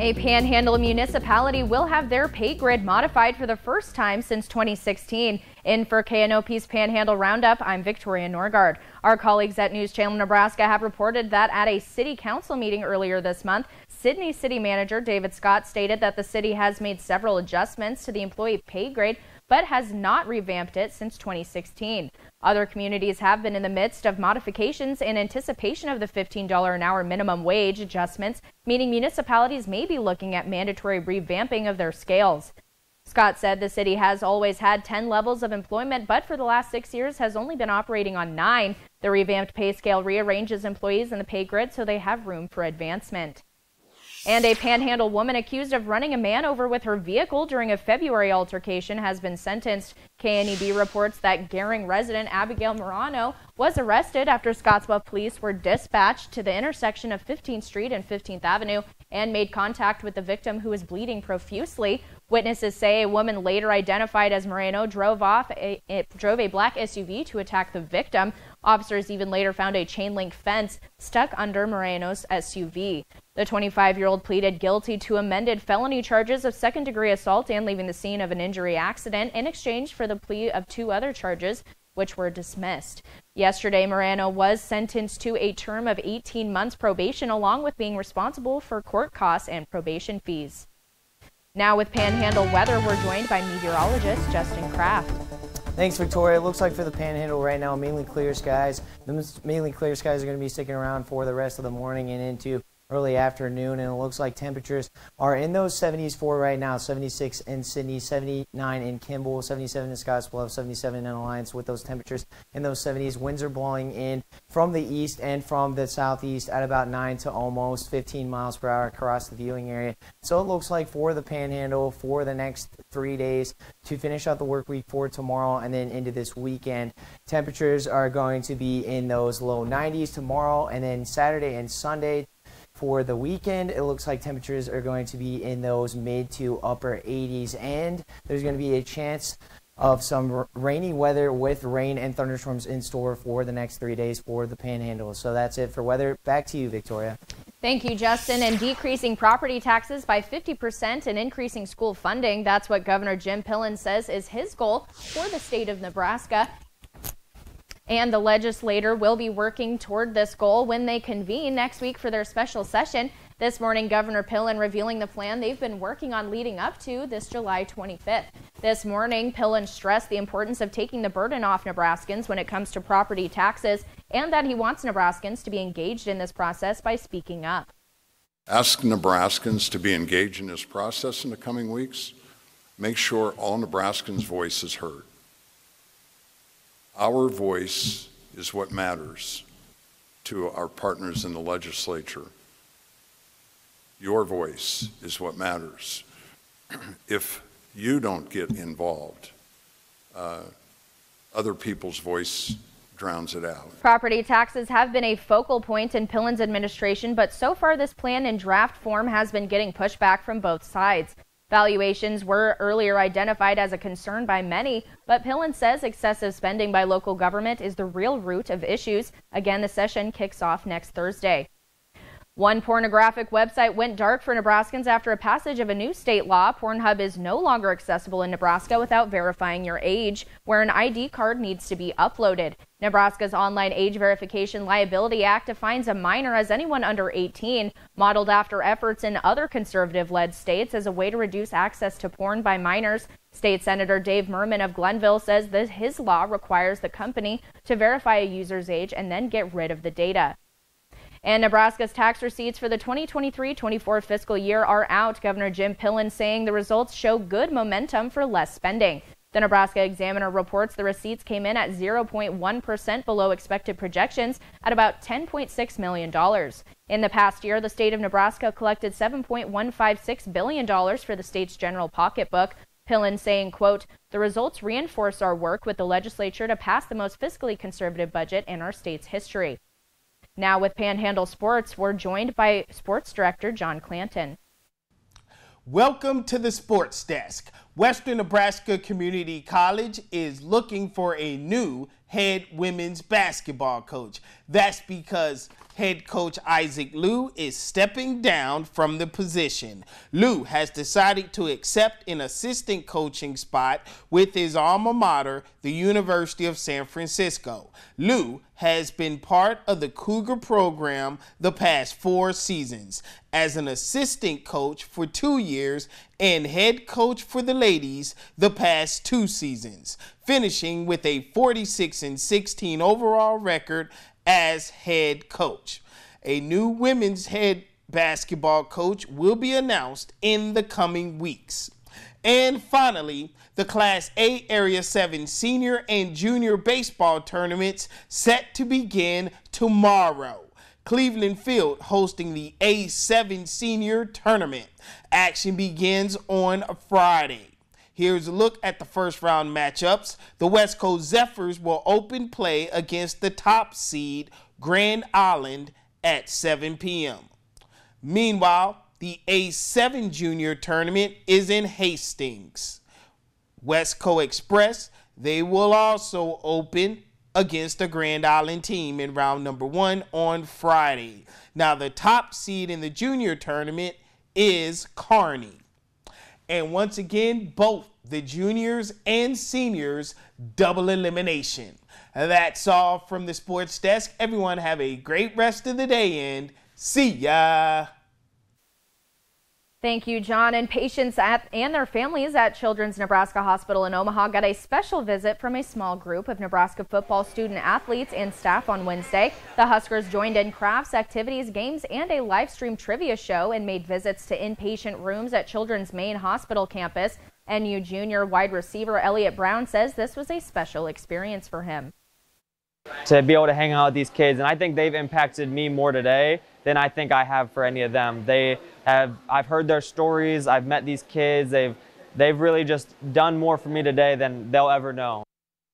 A Panhandle municipality will have their pay grid modified for the first time since 2016. In for KNOP's Panhandle Roundup, I'm Victoria Norgard. Our colleagues at News Channel Nebraska have reported that at a city council meeting earlier this month, Sidney City Manager David Scott stated that the city has made several adjustments to the employee pay grade, but has not revamped it since 2016. Other communities have been in the midst of modifications in anticipation of the $15 an hour minimum wage adjustments, meaning municipalities may be looking at mandatory revamping of their scales. Scott said the city has always had 10 levels of employment, but for the last 6 years has only been operating on 9. The revamped pay scale rearranges employees in the pay grid so they have room for advancement. And a Panhandle woman accused of running a man over with her vehicle during a February altercation has been sentenced. KNEB reports that Gering resident Abigail Morano was arrested after Scottsbluff police were dispatched to the intersection of 15th Street and 15th Avenue and made contact with the victim, who was bleeding profusely. Witnesses say a woman later identified as Morano drove a black SUV to attack the victim. Officers even later found a chain link fence stuck under Morano's SUV. The 25-year-old pleaded guilty to amended felony charges of second-degree assault and leaving the scene of an injury accident in exchange for the plea of 2 other charges, which were dismissed. Yesterday, Morano was sentenced to a term of 18 months probation, along with being responsible for court costs and probation fees. Now with Panhandle weather, we're joined by meteorologist Justin Kraft. Thanks, Victoria. It looks like for the Panhandle right now, mainly clear skies. The mainly clear skies are going to be sticking around for the rest of the morning and into early afternoon, and it looks like temperatures are in those 70s for right now. 76 in Sidney, 79 in Kimball, 77 in Scottsbluff, 77 in Alliance. With those temperatures in those 70s, winds are blowing in from the east and from the southeast at about 9 to almost 15 miles per hour across the viewing area. So it looks like for the Panhandle for the next 3 days to finish out the work week for tomorrow and then into this weekend, temperatures are going to be in those low 90s tomorrow, and then Saturday and Sunday. For the weekend, it looks like temperatures are going to be in those mid to upper 80s, and there's going to be a chance of some rainy weather with rain and thunderstorms in store for the next 3 days for the Panhandle. So that's it for weather. Back to you, Victoria. Thank you, Justin. And decreasing property taxes by 50% and increasing school funding, that's what Governor Jim Pillen says is his goal for the state of Nebraska. And the legislature will be working toward this goal when they convene next week for their special session. This morning, Governor Pillen revealing the plan they've been working on leading up to this July 25th. This morning, Pillen stressed the importance of taking the burden off Nebraskans when it comes to property taxes, and that he wants Nebraskans to be engaged in this process by speaking up. Ask Nebraskans to be engaged in this process in the coming weeks. Make sure all Nebraskans' voice is heard. Our voice is what matters to our partners in the legislature. Your voice is what matters. If you don't get involved, other people's voice drowns it out. Property taxes have been a focal point in Pillen's administration, but so far this plan in draft form has been getting pushback from both sides. Valuations were earlier identified as a concern by many, but Pillen says excessive spending by local government is the real root of issues. Again, the session kicks off next Thursday. One pornographic website went dark for Nebraskans after a passage of a new state law. Pornhub is no longer accessible in Nebraska without verifying your age, where an ID card needs to be uploaded. Nebraska's Online Age Verification Liability Act defines a minor as anyone under 18, modeled after efforts in other conservative-led states as a way to reduce access to porn by minors. State Senator Dave Merman of Glenville says that his law requires the company to verify a user's age and then get rid of the data. And Nebraska's tax receipts for the 2023-24 fiscal year are out. Governor Jim Pillen saying the results show good momentum for less spending. The Nebraska Examiner reports the receipts came in at 0.1% below expected projections at about $10.6 million. In the past year, the state of Nebraska collected $7.156 billion for the state's general pocketbook. Pillen saying, quote, "The results reinforce our work with the legislature to pass the most fiscally conservative budget in our state's history." Now with Panhandle Sports, we're joined by Sports Director John Clanton. Welcome to the Sports Desk. Western Nebraska Community College is looking for a new head women's basketball coach. That's because Head coach Isaac Liu is stepping down from the position. Liu has decided to accept an assistant coaching spot with his alma mater, the University of San Francisco. Liu has been part of the Cougar program the past 4 seasons as an assistant coach for 2 years and head coach for the ladies the past 2 seasons, finishing with a 46-16 overall record as head coach. A new women's head basketball coach will be announced in the coming weeks. And finally, the Class A Area 7 senior and junior baseball tournaments set to begin tomorrow. Cleveland Field hosting the A7 senior tournament. Action begins on Friday. Here's a look at the first round matchups. The West Coast Zephyrs will open play against the top seed Grand Island at 7 p.m. Meanwhile, the A7 junior tournament is in Hastings. West Coast Express, they will also open against the Grand Island team in round number 1 on Friday. Now, the top seed in the junior tournament is Kearney. And once again, both the juniors and seniors double elimination. That's all from the sports desk. Everyone have a great rest of the day and see ya. Thank you, John. And patients and their families at Children's Nebraska Hospital in Omaha got a special visit from a small group of Nebraska football student athletes and staff on Wednesday. The Huskers joined in crafts, activities, games, and a live stream trivia show and made visits to inpatient rooms at Children's main hospital campus. NU junior wide receiver Elliott Brown says this was a special experience for him. To be able to hang out with these kids, and I think they've impacted me more today than I think I have for any of them. I've heard their stories, I've met these kids, they've really just done more for me today than they'll ever know.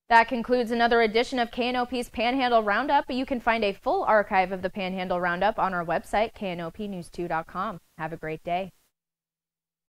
That concludes another edition of KNOP's Panhandle Roundup. You can find a full archive of the Panhandle Roundup on our website, knopnews2.com. Have a great day.